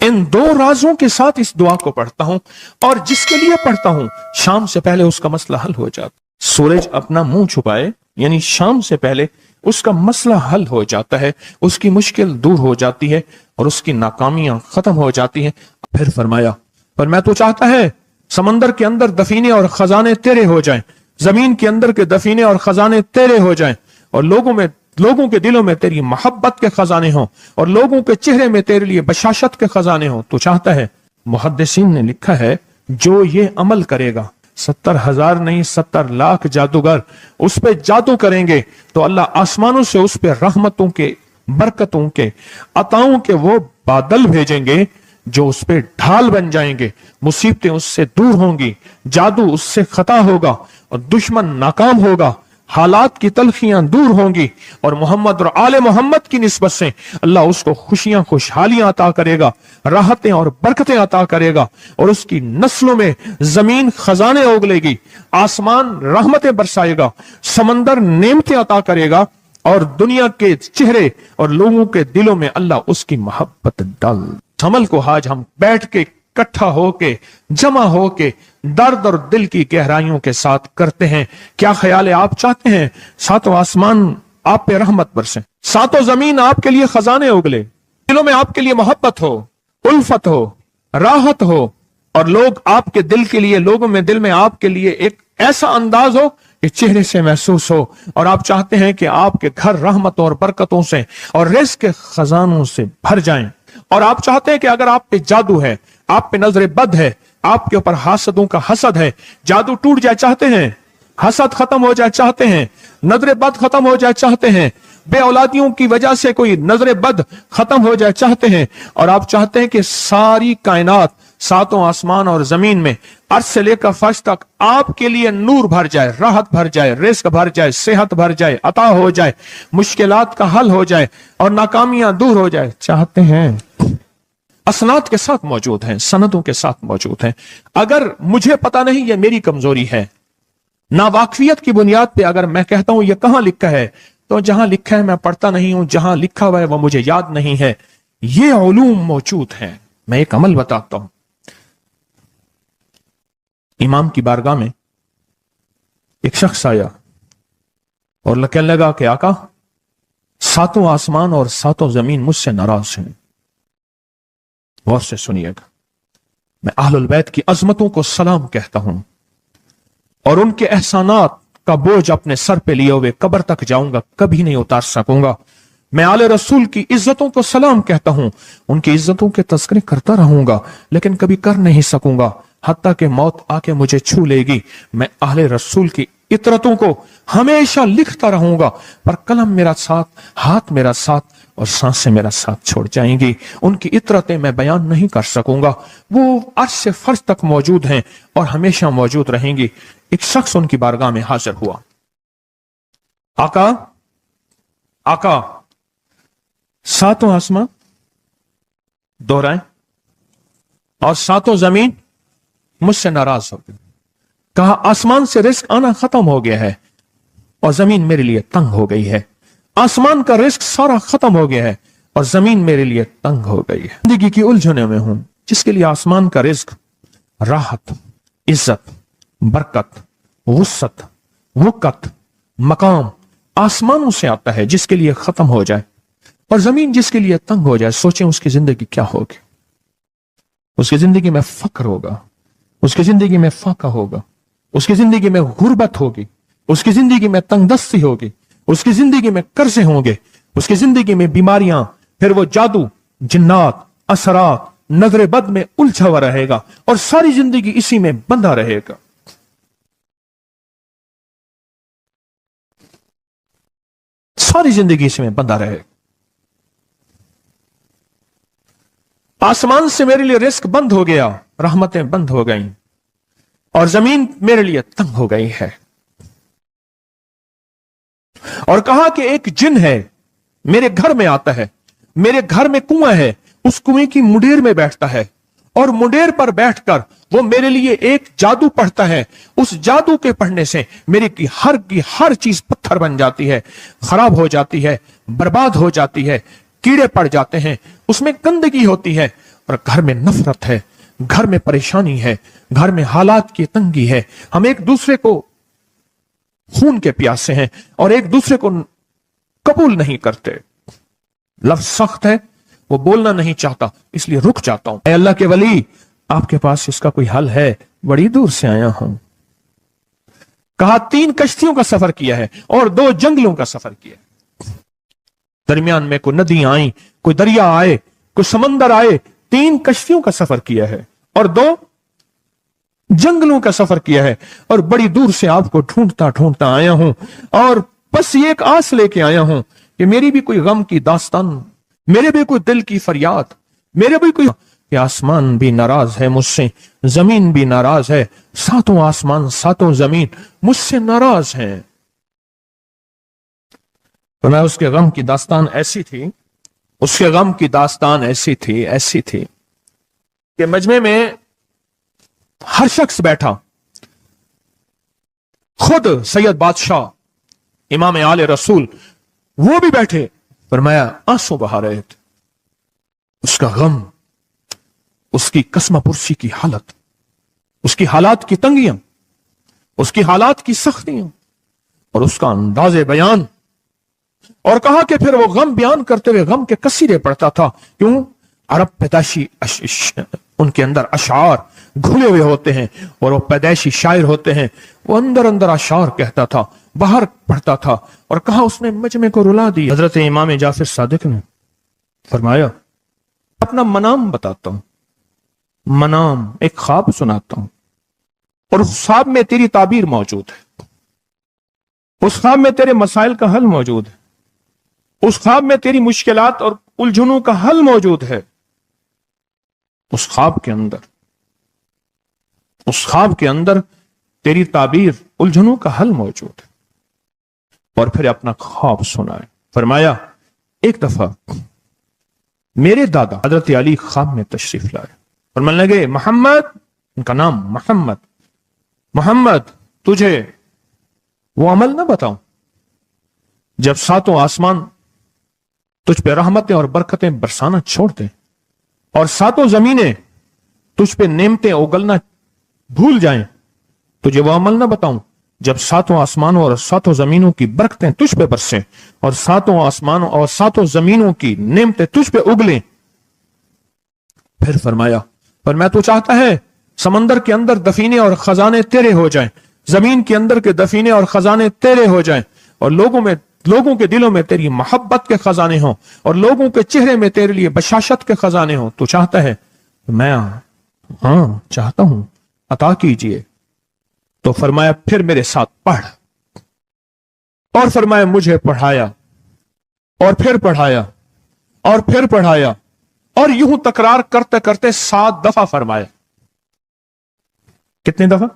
इन दो राजों के साथ इस दुआ को पढ़ता हूं, और जिसके लिए पढ़ता हूं शाम से पहले उसका मसला हल हो जाता। सूरज अपना मुंह छुपाए यानी शाम से पहले उसका मसला हल हो जाता है, उसकी मुश्किल दूर हो जाती है और उसकी नाकामियां खत्म हो जाती हैं। फिर फरमाया, पर मैं तो चाहता है समंदर के अंदर दफीने और खजाने तेरे हो जाएं, जमीन के अंदर के दफीने और खजाने तेरे हो जाएं, और लोगों के दिलों में तेरी मोहब्बत के खजाने हों, और लोगों के चेहरे में तेरे लिए बशाशत के खजाने हों। तो चाहता है, मुहद्दिसीन ने लिखा है, जो ये अमल करेगा 70,000 नहीं 70 लाख जादूगर उस पे जादू करेंगे तो अल्लाह आसमानों से उस पे रहमतों के, बरकतों के, अताओं के वो बादल भेजेंगे जो उस पे ढाल बन जाएंगे। मुसीबतें उससे दूर होंगी, जादू उससे खता होगा और दुश्मन नाकाम होगा, हालात की तलखियां दूर होंगी, और मोहम्मद और आले मोहम्मद की निस्बत से अल्लाह उसको खुशियां, खुशहालियां अता करेगा, राहतें और बरकतें अता करेगा, और उसकी नस्लों में जमीन खजाने उगलेगी, आसमान रहमतें बरसाएगा, समंदर नेमतें अता करेगा, और दुनिया के चेहरे और लोगों के दिलों में अल्लाह उसकी मोहब्बत डाल। अमल को आज हम बैठ के इकट्ठा होके, जमा होके, दर्द और दिल की गहराइयों के साथ करते हैं। क्या ख्याल है? आप चाहते हैं सातों आसमान आप पे रहमत बरसे, सातों जमीन आपके लिए खजाने उगले, दिलों में आपके लिए मोहब्बत हो, उल्फत हो, राहत हो, और लोग आपके दिल के लिए, लोगों में दिल में आपके लिए एक ऐसा अंदाज हो कि चेहरे से महसूस हो, और आप चाहते हैं कि आपके घर रहमतों और बरकतों से और रिज़्क़ के खजानों से भर जाएं, और आप चाहते हैं कि अगर आप पे जादू है, आप पे नजर बद है, आपके ऊपर हासदों का हसद है, जादू टूट जाए चाहते हैं, हसद खत्म हो जाए चाहते हैं, नजर बद खत्म हो जाए चाहते हैं, बे औलादियों की वजह से कोई नजर बद खत्म हो जाए चाहते हैं, और आप चाहते हैं कि सारी कायनात, सातों आसमान और जमीन में अर्श से लेकर फर्श तक आपके लिए नूर भर जाए, राहत भर जाए, रिज़्क़ भर जाए, सेहत भर जाए, अता हो जाए, मुश्किलात का हल हो जाए और नाकामियां दूर हो जाए चाहते हैं। असनाद के साथ मौजूद हैं, सनदों के साथ मौजूद हैं। अगर मुझे पता नहीं, ये मेरी कमजोरी है, नावाकफियत की बुनियाद पे अगर मैं कहता हूं ये कहां लिखा है, तो जहां लिखा है मैं पढ़ता नहीं हूं, जहां लिखा हुआ है वो मुझे याद नहीं है। ये उलूम मौजूद हैं। मैं एक अमल बताता हूं। इमाम की बारगाह में एक शख्स आया और कहने लगा कि आका, सातों आसमान और सातों जमीन मुझसे नाराज हैं। गौर से सुनिएगा, मैं अहलुल बैत की अजमतों को सलाम कहता हूं और उनके एहसानात का बोझ अपने सर पे लिए हुए कब्र तक जाऊंगा, कभी नहीं उतार सकूंगा। मैं आले रसूल की इज्जतों को सलाम कहता हूं, उनकी इज्जतों के तस्करे करता रहूंगा, लेकिन कभी कर नहीं सकूंगा, हत्ता कि मौत आके मुझे छू लेगी। मैं आले रसूल की इतरतों को हमेशा लिखता रहूंगा, पर कलम मेरा साथ, हाथ मेरा साथ और सांसें मेरा साथ छोड़ जाएंगी। उनकी इतरतें मैं बयान नहीं कर सकूंगा। वो अर्श से फर्श तक मौजूद हैं और हमेशा मौजूद रहेंगी। एक शख्स उनकी बारगाह में हाजिर हुआ। आका, आका, सातों आसमां दोहराएं और सातों जमीन मुझसे नाराज हो गई। कहा, आसमान से रिज़्क़ आना खत्म हो गया है और जमीन मेरे लिए तंग हो गई है। आसमान का रिज़्क़ सारा खत्म हो गया है और जमीन मेरे लिए तंग हो गई है। जिंदगी की उलझने में हूं, जिसके लिए आसमान का रिज़्क़, राहत, इज्जत, बरकत, वुसअत, वक़्त, मकाम आसमानों से आता है, जिसके लिए खत्म हो जाए, और जमीन जिसके लिए तंग हो जाए। सोचें उसकी जिंदगी क्या होगी। उसकी जिंदगी में फक्र होगा, उसकी जिंदगी में फाका होगा, उसकी जिंदगी में गुर्बत होगी, उसकी जिंदगी में तंगदस्ती होगी, उसकी जिंदगी में कर्जे होंगे, उसकी जिंदगी में बीमारियां, फिर वो जादू, जिन्नात, असरात, नजर बद में उलझा हुआ रहेगा और सारी जिंदगी इसी में बंधा रहेगा। सारी जिंदगी इसमें बंधा रहेगा। आसमान से मेरे लिए रिज़्क़ बंद हो गया, रहमतें बंद हो गईं और जमीन मेरे लिए तंग हो गई है। और कहा कि एक जिन है, मेरे घर में आता है, मेरे घर में कुआं है, उस कुएं की मुंडेर में बैठता है और मुंडेर पर बैठकर वो मेरे लिए एक जादू पढ़ता है। उस जादू के पढ़ने से मेरी की हर चीज पत्थर बन जाती है, खराब हो जाती है, बर्बाद हो जाती है, कीड़े पड़ जाते हैं, उसमें गंदगी होती है اور گھر میں نفرت ہے، گھر میں پریشانی ہے، گھر میں حالات کی تنگی ہے، ہم ایک دوسرے کو خون کے پیاسے ہیں اور ایک دوسرے کو قبول نہیں کرتے، لفظ سخت ہے، وہ بولنا نہیں چاہتا، اس لیے رک جاتا ہوں، اے اللہ کے ولی آپ کے پاس اس کا کوئی حل ہے؟ بڑی دور سے آیا ہوں۔ کہا 3 کشتیوں کا سفر کیا ہے اور 2 جنگلوں کا سفر کیا ہے، درمیان میں کوئی ندیاں آئیں، کوئی دریا آئے، کوئی سمندر آئے، 3 کشتیوں کا سفر کیا ہے اور 2 جنگلوں کا سفر کیا ہے، اور بڑی دور سے آپ کو ڈھونڈتا ڈھونڈتا آیا ہوں، اور بس یہ ایک آس لے کے آیا ہوں کہ میری بھی کوئی غم کی داستان، میرے بھی کوئی دل کی فریاد، میرے بھی کوئی، کہ آسمان بھی ناراض ہے مجھ سے، زمین بھی ناراض ہے، 7 آسمان 7 زمین مجھ سے ناراض ہیں۔ تو میں اس کے غم کی داستان ایسی تھی، اس کے غم کی داستان ایسی تھی کہ مجمع میں ہر شخص بیٹھا، خود سید بادشاہ امام آل رسول وہ بھی بیٹھے، فرمایا آنسو بہا رہے تھے، اس کا غم، اس کی قسمہ پرسی کی حالت، اس کی حالات کی تنگیاں، اس کی حالات کی سختیاں اور اس کا انداز بیان، اور کہا کہ پھر وہ غم بیان کرتے ہوئے غم کے قصیدے پڑھتا تھا۔ کیوں؟ عرب پیدائشی ان کے اندر اشعار گھلے ہوئے ہوتے ہیں اور وہ پیدائشی شاعر ہوتے ہیں، وہ اندر اندر اشعار کہتا تھا، باہر پڑھتا تھا، اور کہا اس نے مجمع کو رلا دی۔ حضرت امام جعفر صادق نے فرمایا اپنا منام بتاتا ہوں، منام ایک خواب سناتا ہوں، اور اس خواب میں تیری تعبیر موجود ہے، اس خواب میں تیرے مسائل کا حل موجود ہے، اس خواب میں تیری مشکلات اور الجھنوں کا حل موجود ہے، اس خواب کے اندر تیری تعبیر الجھنوں کا حل موجود ہے۔ اور پھر اپنا خواب سنائے، فرمایا ایک دفعہ میرے دادا حضرت علی خواب میں تشریف لائے، فرمانے لگے محمد، ان کا نام محمد تجھے وہ عمل نہ بتاؤں جب 7 آسمان تجھ پہ رحمتیں اور برکتیں برسانا چھوڑ دیں اور 7 زمینیں تجھ پہ نعمتیں اگلنا بھول جائیں، تجھے وہ عمل نہ بتاؤں جب 7 آسمانوں اور 7 زمینوں کی برکتیں تجھ پہ برسیں اور 7 آسمانوں اور 7 زمینوں کی نعمتیں تجھ پہ اگلیں۔ پھر فرمایا پر میں تو چاہتا ہے سمندر کے اندر دفینے اور خزانے تیرے ہو جائیں، زمین کے اندر کے دفینے اور خزانے تیرے ہو جائیں، اور لوگوں کے دلوں میں تیری محبت کے خزانے ہوں، اور لوگوں کے چہرے میں تیرے لیے بشاشت کے خزانے ہوں۔ تو چاہتا ہے؟ میں ہاں چاہتا ہوں، عطا کیجئے۔ تو فرمایا پھر میرے ساتھ پڑھ، اور فرمایا مجھے پڑھایا، اور پھر پڑھایا، اور پھر پڑھایا، اور یوں تکرار کرتے کرتے 7 دفعہ فرمایا۔ کتنے دفعہ؟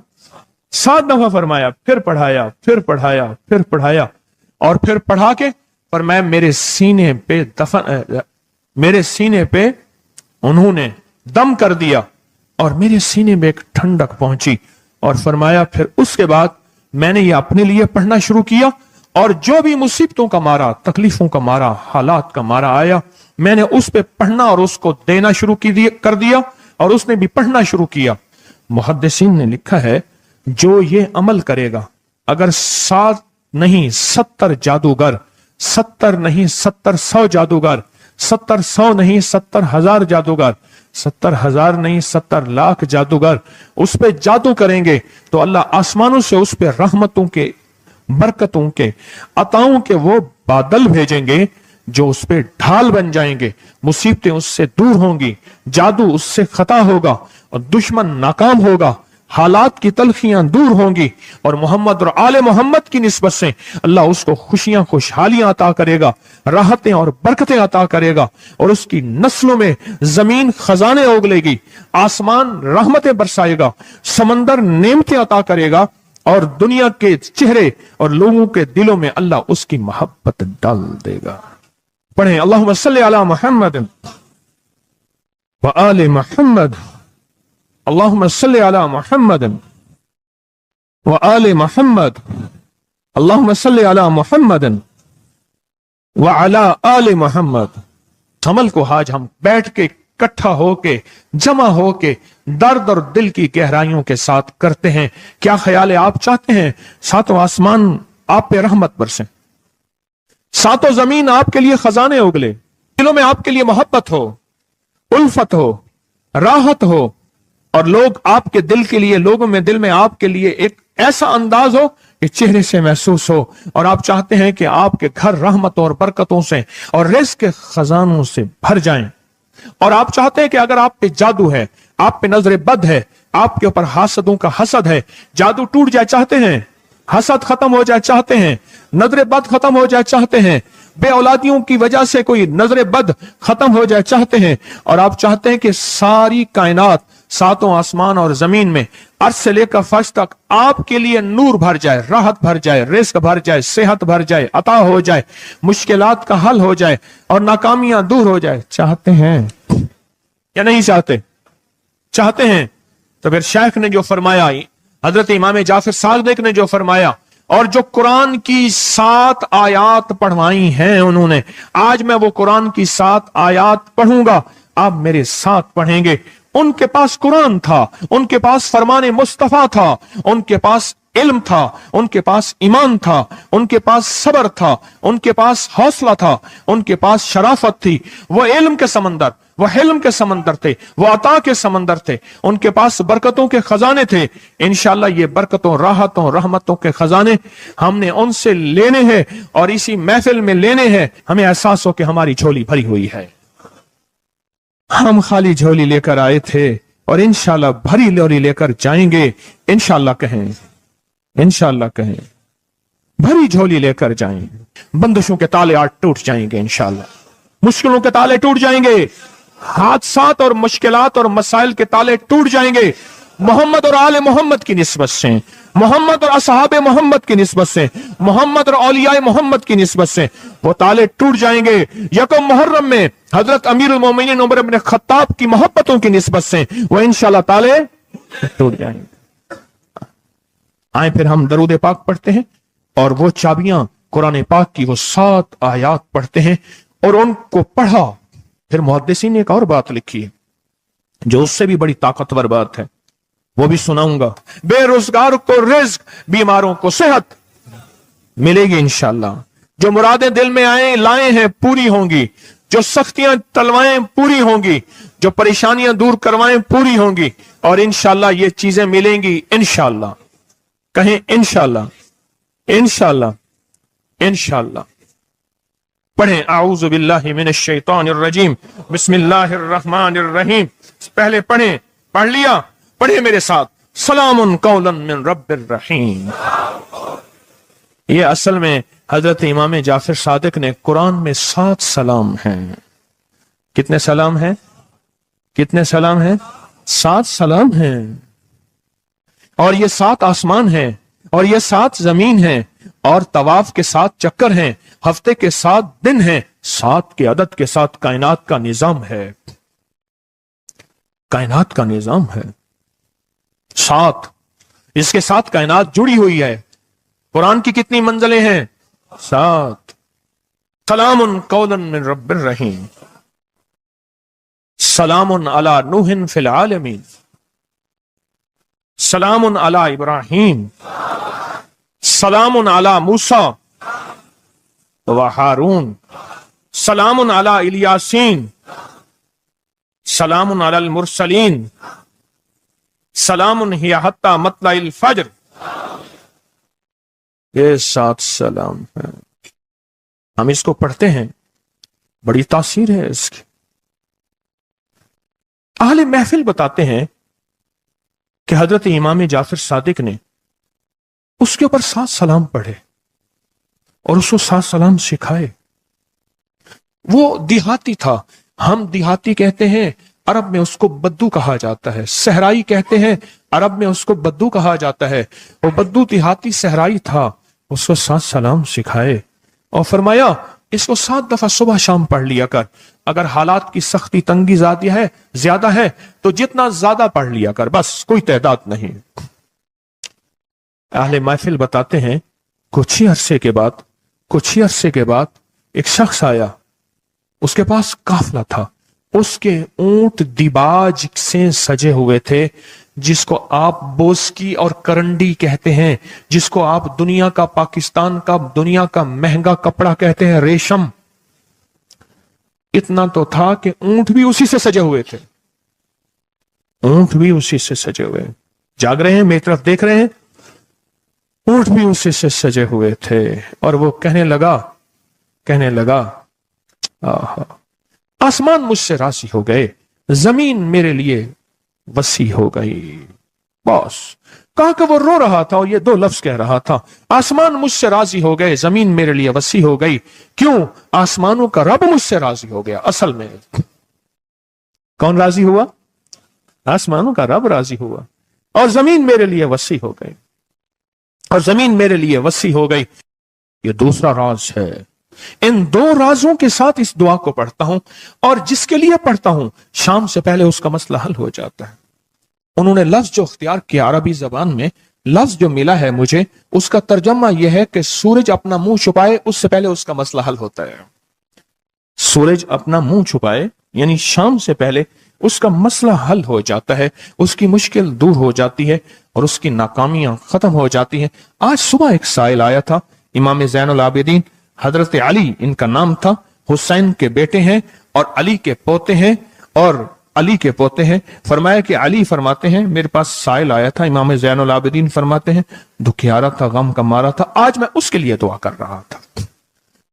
7 دفعہ فرمایا، پھر پڑھایا، پھر پڑھایا، پھر پڑھایا، اور پھر پڑھا کے فرمایا میرے سینے پہ انہوں نے دم کر دیا اور میرے سینے میں ایک ٹھنڈک پہنچی، اور فرمایا پھر اس کے بعد میں نے یہ اپنے لیے پڑھنا شروع کیا، اور جو بھی مصیبتوں کا مارا، تکلیفوں کا مارا، حالات کا مارا آیا، میں نے اس پہ پڑھنا اور اس کو دینا شروع کر دیا، اور اس نے بھی پڑھنا شروع کیا۔ محدثین نے لکھا ہے جو یہ عمل کرے گا، اگر 7 نہیں 70 جادوگر، 70 نہیں 70,100 جادوگر، 70,100 نہیں 70,000 جادوگر، 70,000 نہیں 70 لاکھ جادوگر اس پہ جادو کریں گے، تو اللہ آسمانوں سے اس پہ رحمتوں کے، برکتوں کے، عطاؤں کے وہ بادل بھیجیں گے جو اس پہ ڈھال بن جائیں گے، مصیبتیں اس سے دور ہوں گی، جادو اس سے خطا ہوگا اور دشمن ناکام ہوگا، حالات کی تلخیاں دور ہوں گی، اور محمد اور آل محمد کی نسبت سے اللہ اس کو خوشیاں، خوشحالیاں عطا کرے گا، راحتیں اور برکتیں عطا کرے گا، اور اس کی نسلوں میں زمین خزانے اگلے گی، آسمان رحمتیں برسائے گا، سمندر نعمتیں عطا کرے گا، اور دنیا کے چہرے اور لوگوں کے دلوں میں اللہ اس کی محبت ڈال دے گا۔ پڑھیں اللہم صلی علی محمد وآل محمد، اللہم صلی علی محمد وآل محمد، اللہم صلی علی محمد وعلی آل محمد۔ عمل کو آج ہم بیٹھ کے इकट्ठा होके, जमा होके दर्द और दिल की गहराइयों के साथ करते हैं। क्या ख्याल है, आप चाहते हैं सातों आसमान आप पे रहमत बरसे, सातों जमीन आपके लिए खजाने उगले, दिलों में आपके लिए मोहब्बत हो, उल्फत हो, राहत हो, और लोग आपके दिल के लिए, लोगों में दिल में आपके लिए एक ऐसा अंदाज हो कि चेहरे से महसूस हो, और आप चाहते हैं कि आपके घर रहमतों और बरकतों से और रिज़्क़ के खजानों से भर जाएं, और आप चाहते हैं कि अगर आप पे जादू है, आप पे नजर बद है, आपके ऊपर हासदों का हसद है, जादू टूट जाए चाहते हैं, हसद खत्म हो जाए चाहते हैं, नजर बद खत्म हो जाए चाहते हैं, बे औलादियों की वजह से कोई नजर बद खत्म हो जाए चाहते हैं, और आप चाहते हैं कि सारी कायनात, सातों आसमान और जमीन में अर्श से लेकर फर्श तक आपके लिए नूर भर जाए, राहत भर जाए, रिज़्क़ भर जाए, सेहत भर जाए, अता हो जाए, मुश्किलात का हल हो जाए और नाकामियां दूर हो जाए, चाहते हैं या नहीं चाहते? चाहते हैं। तो फिर शेख ने जो फरमाया, हजरत इमाम जाफर सादिक ने जो फरमाया, और जो कुरान की 7 आयात पढ़वाई हैं उन्होंने, आज मैं वो कुरान की 7 आयात पढ़ूंगा, आप मेरे साथ पढ़ेंगे। उनके पास कुरान था, उनके पास फरमाने मुस्तफा था, उनके पास इल्म था, उनके पास ईमान था, उनके पास सब्र था, उनके पास हौसला था, उनके पास शराफत थी। वो इल्म के समंदर, वो हिल्म के समंदर थे, वो अता के समंदर थे, उनके पास बरकतों के खजाने थे। इंशाअल्लाह ये बरकतों, राहतों, रहमतों के खजाने हमने उनसे लेने हैं और इसी महफिल में लेने हैं। हमें एहसास हो कि हमारी झोली भरी हुई है, हम खाली झोली लेकर आए थे और इंशाअल्लाह भरी झोली लेकर जाएंगे। इंशाअल्लाह कहें, इंशाअल्लाह कहें, भरी झोली लेकर जाएंगे। बंदिशों के ताले आज टूट जाएंगे इंशाअल्लाह, मुश्किलों के ताले टूट जाएंगे, हादसात और मुश्किलात और मसाइल के ताले टूट जाएंगे। मोहम्मद और आले मोहम्मद की निस्बत से, मोहम्मद और असहाबे मोहम्मद की निस्बत से, मोहम्मद और औलियाए मोहम्मद की निस्बत से वो ताले टूट जाएंगे। यकम मुहर्रम में हजरत अमीरुल मोमिनीन उमर इब्न खत्ताब की मोहब्बतों की निस्बत से वो इंशाअल्लाह ताले टूट जाएंगे। आए फिर हम दरूद पाक पढ़ते हैं और वो चाबियां कुरान पाक की वो 7 आयात पढ़ते हैं और उनको पढ़ा। फिर मुहद्दिसीन ने एक और बात लिखी है जो उससे भी बड़ी ताकतवर बात है, वो भी सुनाऊंगा। बेरोजगार को रिज़्क़, बीमारों को सेहत मिलेगी इंशाअल्लाह। जो मुरादें दिल में आए लाए हैं पूरी होंगी, जो सख्तियां तलवाएं पूरी होंगी, जो परेशानियां दूर करवाएं पूरी होंगी, और इंशाअल्लाह ये चीजें मिलेंगी इंशाअल्लाह। कहें इंशाअल्लाह, इंशाअल्लाह, इंशाअल्लाह। पढ़ें आऊज़ु बिल्लाहि मिनश शैतानिर रजीम, बिस्मिल्लाहिर रहमानिर रहीम। पहले पढ़ें, पढ़ लिया, पढ़े मेरे साथ, सलामुन कौलन मिन रब्बिर रहीम। ये असल में हजरत इमाम जाफर सादिक ने कुरान में 7 सलाम हैं। कितने सलाम हैं? कितने सलाम हैं? 7 सलाम हैं। और ये 7 आसमान हैं, और ये 7 जमीन हैं, और तवाफ के 7 चक्कर हैं, हफ्ते के 7 दिन हैं, 7 के अदद के साथ कायनात का निजाम है, कायनात का निजाम है 7। इसके साथ कायनात जुड़ी हुई है। कुरान की कितनी मंजिलें हैं? 7। सलामुन कौलन मिन रब्बिर रहीम, सलामुन अला नूहिन फिल आलमीन, सलामुन अला इब्राहीम, सलामुन अला मूसा व हारून, सलामुन अला इलियासीन, सलामुन अलल मुरसलीन, सलामुन हिया हत्ता मतलाइल फज्र। ये 7 सलाम है। हम इसको पढ़ते हैं, बड़ी तासीर है इसकी। अहले महफिल बताते हैं कि हजरत इमाम जाफर सादिक ने उसके ऊपर 7 सलाम पढ़े और उसको 7 सलाम सिखाए। वो देहाती था, हम देहाती कहते हैं, अरब में उसको बद्दू कहा जाता है। सहराई कहते हैं, अरब में उसको बद्दू कहा जाता है। वो बद्दू देहाती सहराई था, उसको 7 सलाम सिखाए और फरमाया इसको 7 दफा सुबह शाम पढ़ लिया कर। अगर हालात की सख्ती तंगी ज्यादा है तो जितना ज्यादा पढ़ लिया कर, बस, कोई तादाद नहीं। अहले महफिल बताते हैं कुछ ही अरसे के बाद एक शख्स आया, उसके पास काफला था, उसके ऊंट दिबाज से सजे हुए थे, जिसको आप बोस्की और करंडी कहते हैं, जिसको आप दुनिया का, पाकिस्तान का दुनिया का महंगा कपड़ा कहते हैं, रेशम। इतना तो था कि ऊंट भी उसी से सजे हुए थे, ऊंट भी उसी से सजे हुए। जाग रहे हैं, मेरी तरफ देख रहे हैं, ऊंट भी उसी से सजे हुए थे। और वो कहने लगा आहा, आसमान मुझसे राजी हो गए, जमीन मेरे लिए वसी हो गई। बस कहा कि वो रो रहा था और ये दो लफ्ज कह रहा था, आसमान मुझसे राजी हो गए, जमीन मेरे लिए वसी हो गई। क्यों? आसमानों का रब मुझसे राजी हो गया। असल में कौन राजी हुआ? आसमानों का रब राजी हुआ, और जमीन मेरे लिए वसी हो गई, और जमीन मेरे लिए वसी हो गई। ये दूसरा राज है। इन दो राजों के साथ इस दुआ को पढ़ता हूं, और जिसके लिए पढ़ता हूं शाम से पहले उसका मसला हल हो जाता है। उन्होंने लफ्ज जो इख्तियार किया अरबी जबान में, लफ्ज जो मिला है मुझे, उसका तर्जमा यह है कि सूरज अपना मुंह छुपाए उससे पहले उसका मसला हल होता है। सूरज अपना मुंह छुपाए यानी शाम से पहले उसका मसला हल हो जाता है, उसकी मुश्किल दूर हो जाती है और उसकी नाकामियां खत्म हो जाती हैं। आज सुबह एक साइल आया था, इमाम ज़ैनुल आबिदीन हजरत अली इनका नाम था, हुसैन के बेटे हैं और अली के पोते हैं, और अली के पोते हैं। फरमाया कि अली फरमाते हैं मेरे पास साइल आया था, इमाम ज़ैनुल आबिदीन फरमाते हैं दुखियारा था, गम का मारा था, आज मैं उसके लिए दुआ कर रहा था।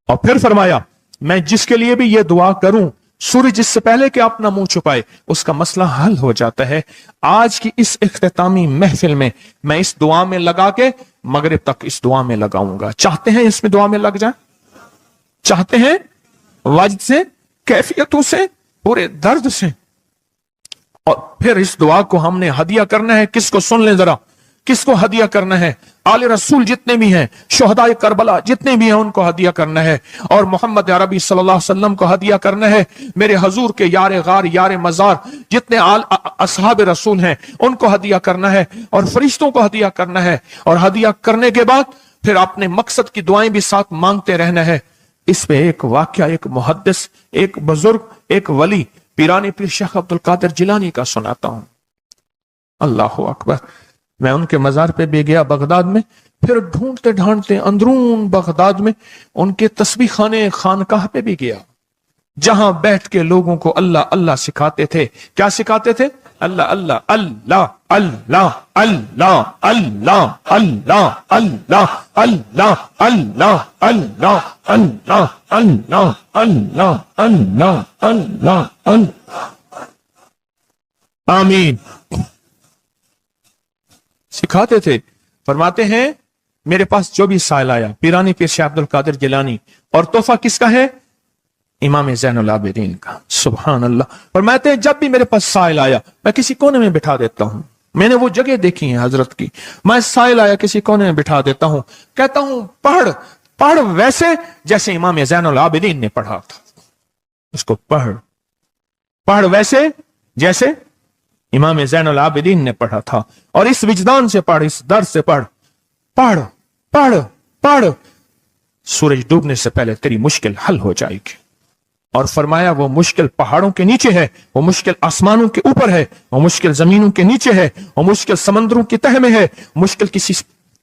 और फिर फरमाया मैं जिसके लिए भी ये दुआ करूं, सूरज जिससे पहले कि अपना मुंह छुपाए उसका मसला हल हो जाता है। आज की इस इख्तितामी महफिल में मैं इस दुआ में लगा के मगरिब तक इस दुआ में लगाऊंगा। चाहते हैं इसमें दुआ में लग जाए? चाहते हैं? वजद से, कैफियतों से, पूरे दर्द से। और फिर इस दुआ को हमने हदिया करना है। किसको? सुन लें जरा, किसको हदिया करना है? आले रसूल जितने भी हैं, शोहदाए करबला जितने भी हैं, उनको हदिया करना है। और मोहम्मद अरबी सल्लल्लाहु अलैहि वसल्लम को हदिया करना है। मेरे हजूर के यार गार, यार मजार जितने असहाब रसूल हैं, उनको हदिया करना है, और फरिश्तों को हदिया करना है। और हदिया करने के बाद फिर अपने मकसद की दुआएं भी साथ मांगते रहना है। इस पे एक वाक्या, एक मुहद्दिस, एक बुजुर्ग, एक वली, पीरानी पीर शेख अब्दुल कादिर जिलानी का सुनाता हूं। अल्लाह अकबर। मैं उनके मजार पे भी गया बगदाद में, फिर ढूंढते ढांढते अंदरून बगदाद में उनके तस्बीह खाने खानकाह पे भी गया, जहां बैठ के लोगों को अल्लाह अल्लाह सिखाते थे। क्या सिखाते थे? अल्लाह अल्लाह अल्लाह अल्लाह अल्लाह अल्लाह अल्लाह अल्लाह अल्लाह अल्लाह अल्लाह अल्लाह अल्लाह अल्लाह अल्लाह अल्लाह अल्लाह। आमीन। सिखाते थे। फरमाते हैं मेरे पास जो भी साइल आया, पीरानी पीर शेख अब्दुल कादिर जिलानी, और तोहफा किसका है? इमाम ज़ैनुल आबिदीन का। सुभान अल्लाह। फरमाते हैं जब भी मेरे पास साइल आया मैं किसी कोने में बिठा देता हूं। मैंने वो जगह देखी है हजरत की, मैं साइल आया किसी कोने में बिठा देता हूं, कहता हूं पढ़ पढ़ वैसे जैसे इमाम ज़ैनुल आबिदीन ने पढ़ा था। उसको पढ़ पढ़ वैसे जैसे इमाम ज़ैनुल आबिदीन ने पढ़ा था, और इस विजदान से पढ़, इस दर्द से पढ़, पढ़ पढ़ पढ़। सूरज डूबने से पहले तेरी मुश्किल हल हो जाएगी। और फरमाया वो मुश्किल पहाड़ों के नीचे है, वो मुश्किल आसमानों के ऊपर है, वो मुश्किल जमीनों के नीचे है, वो मुश्किल समंदरों की तह में है, मुश्किल किसी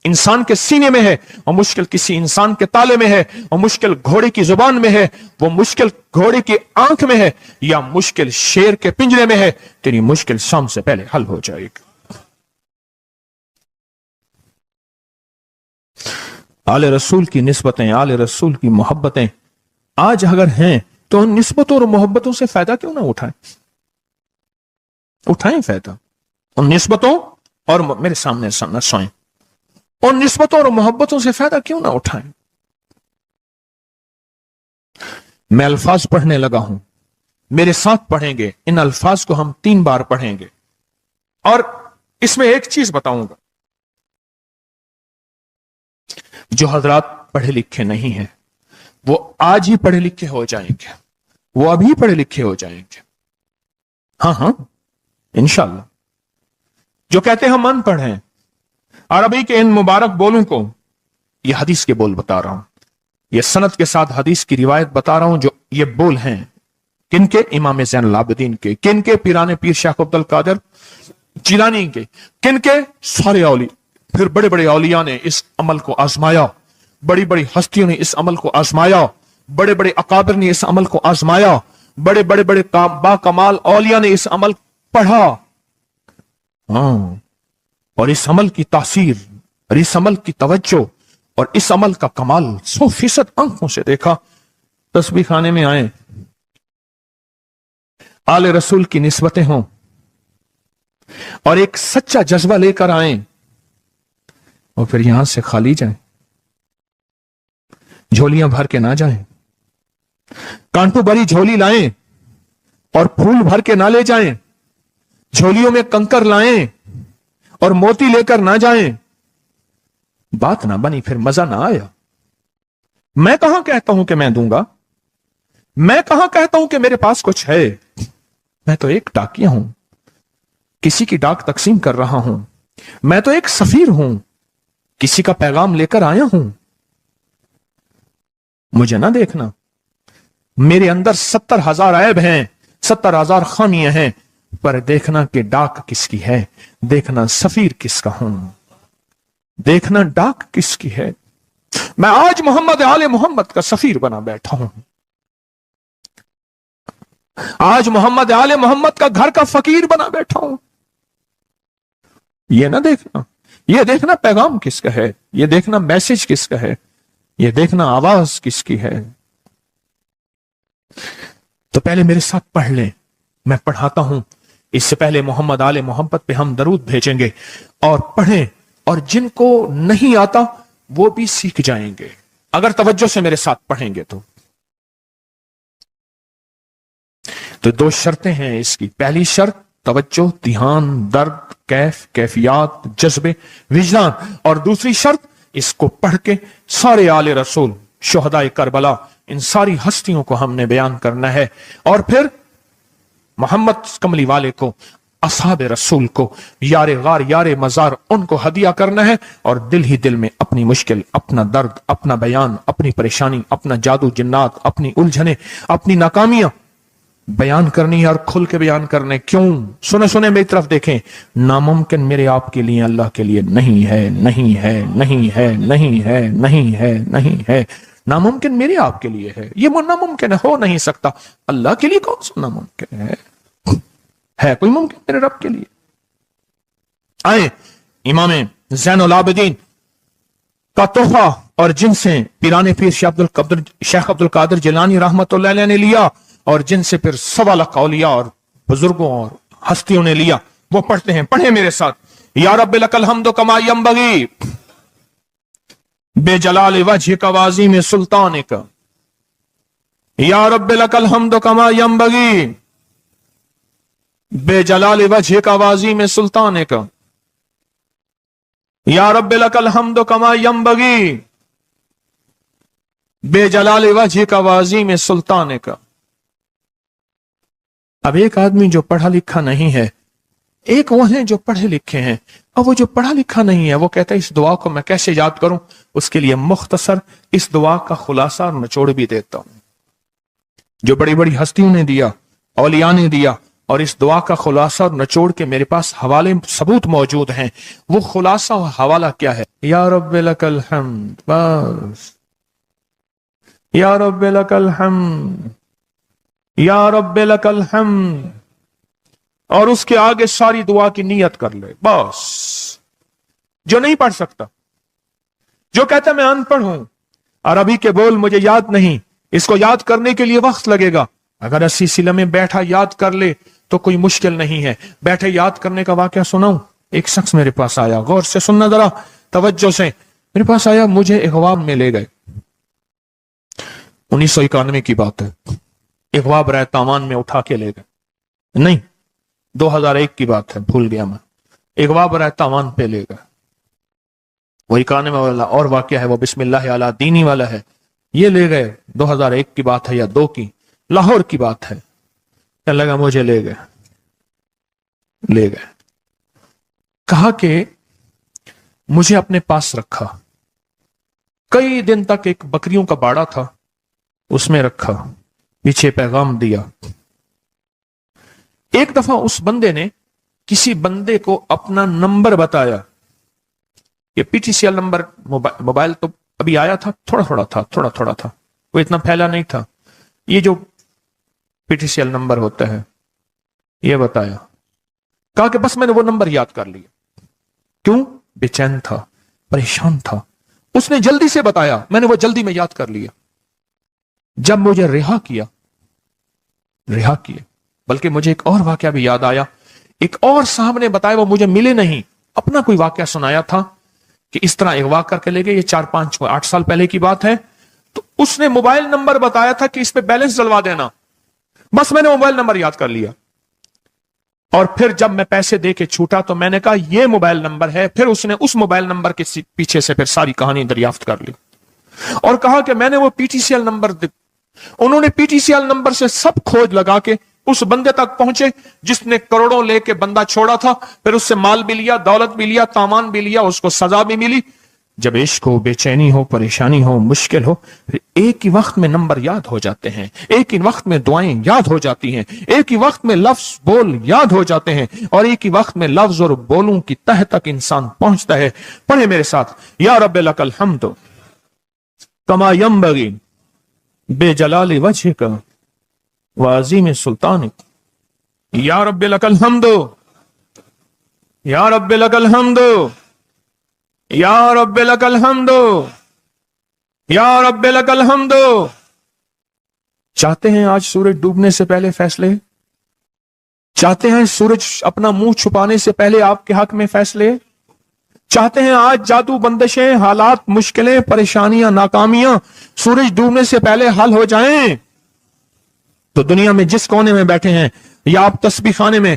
इंसान के सीने में है, वो मुश्किल किसी इंसान के ताले में है, वो मुश्किल घोड़े की जुबान में है, वो मुश्किल घोड़े की आंख में है, या मुश्किल शेर के पिंजरे में है। तेरी मुश्किल शाम से पहले हल हो जाएगी। आले रसूल की निस्बतें, आले रसूल की मोहब्बतें आज अगर हैं तो उन निस्बतों और मोहब्बतों से फायदा क्यों ना उठाएं? उठाएं फायदा उन निस्बतों और, मेरे सामने न सोएं, उन निस्बतों और मोहब्बतों से फायदा क्यों ना उठाएं? मैं अल्फाज पढ़ने लगा हूं, मेरे साथ पढ़ेंगे। इन अल्फाज को हम 3 बार पढ़ेंगे, और इसमें एक चीज बताऊंगा, जो हजरात पढ़े लिखे नहीं हैं वो आज ही पढ़े लिखे हो जाएंगे, वो अभी पढ़े लिखे हो जाएंगे। हाँ हाँ इंशाअल्लाह। जो कहते हैं हम अनपढ़ हैं, अरबी के इन मुबारक बोलों को, ये हदीस के बोल बता रहा हूं, ये सनद के साथ हदीस की रिवायत बता रहा हूं, जो ये बोल हैं, किन के? इमाम ज़ैनुल आबिदीन के। किन के? पीराने पीर शेख अब्दुल कादिर जिलानी के। किन के? सारे औलिया। फिर बड़े बड़े औलिया ने इस अमल को आजमाया, बड़ी बड़ी हस्तियों ने इस अमल को आजमाया, बड़े बड़े अकाबिर ने इस अमल को आजमाया, बड़े बड़े बड़े बाकमाल औलिया ने इस अमल पढ़ा। हाँ, और इस अमल की तासीर और इस अमल की तवज्जो और इस अमल का कमाल 100% आंखों से देखा। तस्बीह खाने में आए, आले रसूल की निस्बतें हों और एक सच्चा जज्बा लेकर आए और फिर यहां से खाली जाएं, झोलियां भर के ना जाएं, कांटों भरी झोली लाएं और फूल भर के ना ले जाएं, झोलियों में कंकर लाएं और मोती लेकर ना जाएं। बात ना बनी, फिर मजा ना आया। मैं कहां कहता हूं कि मैं दूंगा, मैं कहां कहता हूं कि मेरे पास कुछ है। मैं तो एक डाकिया हूं, किसी की डाक तकसीम कर रहा हूं। मैं तो एक सफीर हूं, किसी का पैगाम लेकर आया हूं। मुझे ना देखना, मेरे अंदर 70,000 ऐब हैं, 70,000 खामियां हैं, पर देखना कि डाक किसकी है, देखना सफीर किसका हूं, देखना डाक किसकी है। मैं आज मोहम्मद आले मोहम्मद का सफीर बना बैठा हूं, आज मोहम्मद आले मोहम्मद का घर का फकीर बना बैठा हूं। ये ना देखना, ये देखना पैगाम किसका है, ये देखना मैसेज किसका है, ये देखना आवाज किसकी है। तो पहले मेरे साथ पढ़ लें, मैं पढ़ाता हूं। इससे पहले मोहम्मद आले मोहम्मद पे हम दरूद भेजेंगे और पढ़ें, और जिनको नहीं आता वो भी सीख जाएंगे अगर तवज्जो से मेरे साथ पढ़ेंगे। तो दो शर्तें हैं इसकी। पहली शर्त तवज्जो, ध्यान, दर्द, कैफ, कैफियत, जज्बे, विजदान। और दूसरी शर्त, इसको पढ़ के सारे आले रसूल, शुहदाए करबला, इन सारी हस्तियों को हमने बयान करना है। और फिर मोहम्मद कमली वाले को, असहाब रसूल को, यारे गार यारे मजार, उनको हदिया करना है। और दिल ही दिल में अपनी मुश्किल, अपना दर्द, अपना बयान, अपनी परेशानी, अपना जादू जिन्नात, अपनी उलझने, अपनी नाकामियां बयान करनी है और खुल के बयान करने। क्यों? सुने सुने मेरी तरफ देखें। नामुमकिन मेरे आपके लिए अल्लाह के लिए नहीं है, नहीं है, नहीं है, नहीं है, नहीं है, नहीं है। नामुमकिन मेरे आपके लिए है, ये नामुमकिन हो नहीं सकता। अल्लाह के लिए कौन सा नामुमकिन है कोई मुमकिन मेरे रब के लिए? आए इमाम ज़ैनुल आबिदीन का तोहफा, और जिनसे पीराने पीर शेख अब्दुल कादिर जिलानी रहमतुल्लाह अलैह ने लिया, और जिनसे फिर 1.25 लाख औलिया और बुजुर्गों और हस्तियों ने लिया, वो पढ़ते हैं। पढ़े मेरे साथ। या रब्बी लकल हम्दु कमा यंबगी बेजलाल वजह का वाज़ी में सुल्तान का। या रब्बी लकल हम्दु कमा यंबगी बेजलाल वजह का वाज़ी में सुल्तान का। या रब्बी लकल हम्दु कमा यंबगी बेजलाल वजह का वाज़ी में सुल्तान का। अब एक आदमी जो पढ़ा लिखा नहीं है, एक वो है जो पढ़े लिखे हैं। अब वो जो पढ़ा लिखा नहीं है, वो कहता है इस दुआ को मैं कैसे याद करूं? उसके लिए मुख्तसर इस दुआ का खुलासा और निचोड़ भी देता हूं, जो बड़ी बड़ी हस्तियों ने दिया, औलिया ने दिया। और इस दुआ का खुलासा और निचोड़ के मेरे पास हवाले सबूत मौजूद हैं। वो खुलासा और हवाला क्या है? या रब्बी लकल हम्द, बस। या रब्बी लकल हम्द, या रब्बी लकल हम्द। और उसके आगे सारी दुआ की नियत कर ले, बस। जो नहीं पढ़ सकता, जो कहता मैं अनपढ़ हूं, अरबी के बोल मुझे याद नहीं, इसको याद करने के लिए वक्त लगेगा, अगर 80 सिले में बैठा याद कर ले तो कोई मुश्किल नहीं है। बैठे याद करने का वाकया सुनाऊं। एक शख्स मेरे पास आया, गौर से सुनना जरा, तवज्जो से। मेरे पास आया, मुझे इगवाब में ले गए। 1991 की बात है। इगवाब राय तावान में उठा के ले गए, नहीं 2001 की बात है, भूल गया मैं। इगवाब राय तावान पे ले गए। वही 91 वाला और वाकया है, वो बिस्मिल्लाह अला दीनी वाला है। ये ले गए, 2001 की बात है या 2 की, लाहौर की बात है। क्या लगा, मुझे ले गए। कहा कि मुझे अपने पास रखा। कई दिन तक एक बकरियों का बाड़ा था, उसमें रखा, पीछे पैगाम दिया, ایک دفعہ اس بندے نے کسی بندے کو اپنا نمبر بتایا. یہ PTCL نمبر موبائل تو ابھی آیا تھا, تھوڑا تھوڑا تھا, وہ اتنا پھیلا نہیں تھا. یہ جو PTCL نمبر ہوتا ہے یہ بتایا, کہا کہ بس میں نے وہ نمبر یاد کر لیا. کیوں؟ بے چین تھا, پریشان تھا. اس نے جلدی سے بتایا, میں نے وہ جلدی میں یاد کر لیا. جب مجھے رہا کیا, بلکہ مجھے ایک اور واقعہ بھی یاد آیا. ایک اور صاحب نے بتایا, وہ مجھے ملے نہیں, اپنا کوئی واقعہ سنایا تھا کہ اس طرح اغوا کر کے لے گئے. یہ 4 5 8 سال پہلے کی بات ہے. تو اس نے موبائل نمبر بتایا تھا کہ اس پہ بیلنس ڈلوا دینا. بس میں نے موبائل نمبر یاد کر لیا, اور پھر جب میں پیسے دے کے چھوٹا تو میں نے کہا یہ موبائل نمبر ہے. پھر اس نے اس موبائل نمبر کے پیچھے سے پھر ساری کہانی دریافت کر لی اور کہا کہ میں نے وہ PTCL نمبر انہوں نے PTCL نمبر سے سب کھوج لگا کے اس بندے تک پہنچے جس نے کروڑوں لے کے بندہ چھوڑا تھا. پھر اس سے مال بھی لیا, دولت بھی لیا, تاوان بھی لیا, اس کو سزا بھی ملی. جب عشق ہو, بے چینی ہو, پریشانی ہو, مشکل ہو, پھر ایک ہی وقت میں نمبر یاد ہو جاتے ہیں, ایک ہی وقت میں دعائیں یاد ہو جاتی ہیں, ایک ہی وقت میں لفظ بول یاد ہو جاتے ہیں, اور ایک ہی وقت میں لفظ اور بولوں کی تہ تک انسان پہنچتا ہے. پڑھے میرے ساتھ, یا رب لک الحمد کما ینبغی بے جلال وجہک وعظیم سلطانک. یا رب لک الحمد, یا رب لک الحمد, یا رب لک الحمد, یا رب لک الحمد. چاہتے ہیں آج سورج ڈوبنے سے پہلے فیصلے؟ چاہتے ہیں سورج اپنا منہ چھپانے سے پہلے آپ کے حق میں فیصلے؟ چاہتے ہیں آج جادو, بندشیں, حالات, مشکلیں, پریشانیاں, ناکامیاں سورج ڈوبنے سے پہلے حل ہو جائیں؟ تو دنیا میں جس کونے میں بیٹھے ہیں, یا آپ تسبیح خانے میں,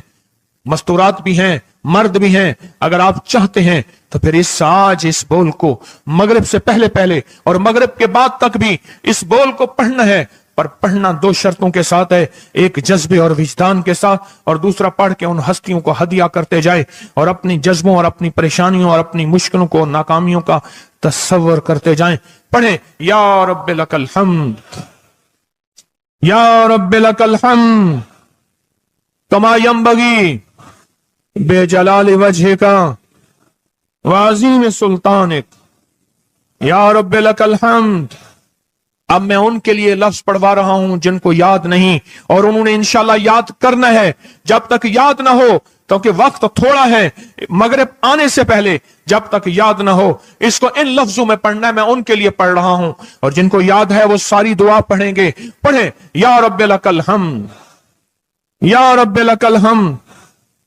مستورات بھی ہیں, مرد بھی ہیں, اگر آپ چاہتے ہیں تو پھر اس بول کو مغرب سے پہلے اور مغرب کے بعد تک بھی اس بول کو پڑھنا ہے. پر پڑھنا 2 شرطوں کے ساتھ ہے, ایک جذبے اور وجدان کے ساتھ, اور دوسرا پڑھ کے ان ہستیوں کو ہدیہ کرتے جائے اور اپنی جذبوں اور اپنی پریشانیوں اور اپنی مشکلوں کو, ناکامیوں کا تصور کرتے جائیں. پڑھیں یا رب لک الحمد, یا رب لک الحمد کما ینبغی بے جلال وجہک وعظیم سلطانک. یا رب لک الحمد. اب میں ان کے لیے لفظ پڑھوا رہا ہوں جن کو یاد نہیں, اور انہوں نے انشاءاللہ یاد کرنا ہے. جب تک یاد نہ ہو, کیونکہ وقت تھوڑا ہے, مغرب آنے سے پہلے جب تک یاد نہ ہو اس کو ان لفظوں میں پڑھنا ہے. میں ان کے لیے پڑھ رہا ہوں, اور جن کو یاد ہے وہ ساری دعا پڑھیں گے. پڑھیں یا رب لک الحمد, یا رب لک الحمد.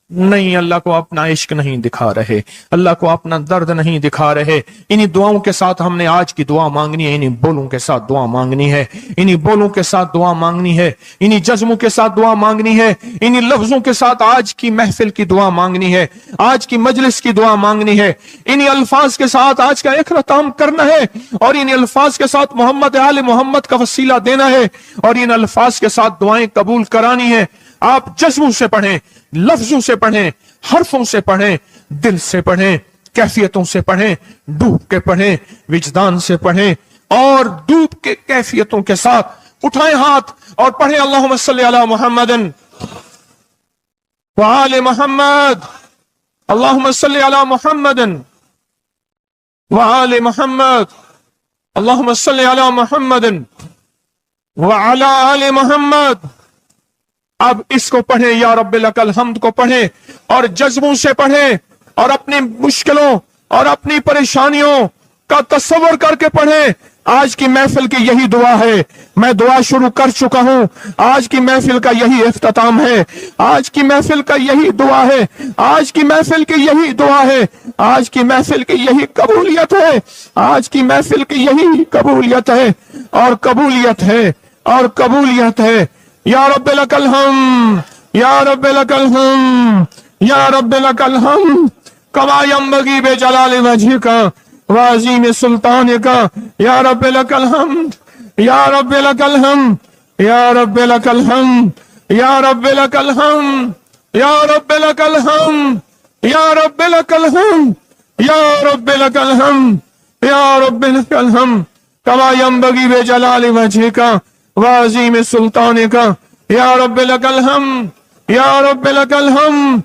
نہیں, اللہ کو اپنا عشق نہیں دکھا رہے, اللہ کو اپنا درد نہیں دکھا رہے. انہی دعاؤں کے ساتھ ہم نے آج کی دعا مانگنی ہے, انہی بولوں کے ساتھ دعا مانگنی ہے, انہی بولوں کے ساتھ دعا مانگنی ہے, انہی جذبوں کے ساتھ دعا مانگنی ہے, انہی لفظوں کے ساتھ آج کی محفل کی دعا مانگنی ہے, آج کی مجلس کی دعا مانگنی ہے. انہی الفاظ کے ساتھ آج کا اختتام کرنا ہے, اور انہی الفاظ کے ساتھ محمد آل محمد کا وسیلہ دینا ہے, اور ان الفاظ کے ساتھ دعائیں قبول کرانی ہے. آپ جذبوں سے پڑھیں, لفظوں سے پڑھیں, حرفوں سے پڑھیں, دل سے پڑھیں, کیفیتوں سے پڑھیں, ڈوب کے پڑھیں, وجدان سے پڑھیں, اور ڈوب کے کیفیتوں کے ساتھ اٹھائیں ہاتھ اور پڑھیں اللہم صلی علی محمد وآل محمد, اللہم صلی علی محمد وآل محمد, اللہم صلی علی محمد وعلی آل محمد. اب اس کو پڑھیں, یا رب لک الحمد کو پڑھیں, اور جذبوں سے پڑھیں, اور اپنی مشکلوں اور اپنی پریشانیوں کا تصور کر کے پڑھیں. آج کی محفل کی یہی دعا ہے, میں دعا شروع کر چکا ہوں, آج کی محفل کا یہی اختتام ہے, آج کی محفل کا یہی دعا ہے, آج کی محفل کی یہی دعا ہے, آج کی محفل کی یہی قبولیت ہے, آج کی محفل کی یہی قبولیت ہے, اور قبولیت ہے, اور قبولیت ہے. یا رب لک الحمد, یا رب لک الحمد, یا رب لک الحمد کما ینبغی بے جلال وجہک وعظیم سلطانک. یا رب لک الحمد, یا رب لک الحمد, یا رب لک الحمد, یا رب لک الحمد, یا رب لک الحمد, یا رب لک الحمد, یا رب لک الحمد, یا رب لک الحمد کما ینبغی بے جلال وجہک وعظیم سلطانک. یا رب لک الحمد, یا رب لک الحمد.